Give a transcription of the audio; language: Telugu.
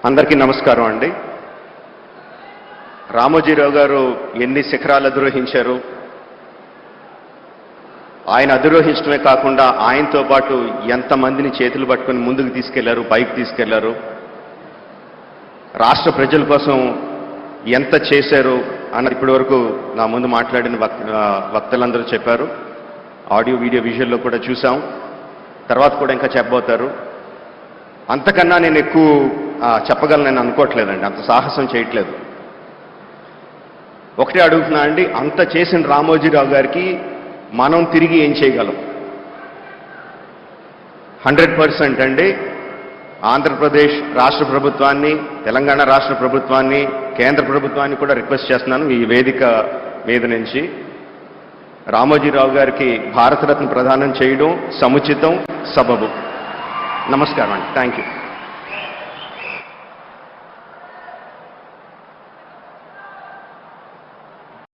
అందరికీ నమస్కారం అండి. రామోజీరావు గారు ఎన్ని శిఖరాలు అధిరోహించారు, ఆయన అధిరోహించడమే కాకుండా ఆయనతో పాటు ఎంతమందిని చేతులు పట్టుకొని ముందుకు తీసుకెళ్లారు, పైకి తీసుకెళ్లారు, రాష్ట్ర ప్రజల కోసం ఎంత చేశారు అన్నది ఇప్పటి వరకు నా ముందు మాట్లాడిన వక్తలందరూ చెప్పారు. ఆడియో వీడియో విజువల్లో కూడా చూసాం, తర్వాత కూడా ఇంకా చెప్పబోతారు. అంతకన్నా నేను ఎక్కువ చెప్పగలను అనుకోవట్లేదండి, అంత సాహసం చేయట్లేదు. ఒకటే అడుగుతున్నా అండి, అంత చేసిన రామోజీరావు గారికి మనం తిరిగి ఏం చేయగలం? 100% అండి. ఆంధ్రప్రదేశ్ రాష్ట్ర ప్రభుత్వాన్ని, తెలంగాణ రాష్ట్ర ప్రభుత్వాన్ని, కేంద్ర ప్రభుత్వాన్ని కూడా రిక్వెస్ట్ చేస్తున్నాను ఈ వేదిక మీద నుంచి, రామోజీరావు గారికి భారతరత్న ప్రదానం చేయడం సముచితం, సబబు. నమస్కారం అండి. Thank you.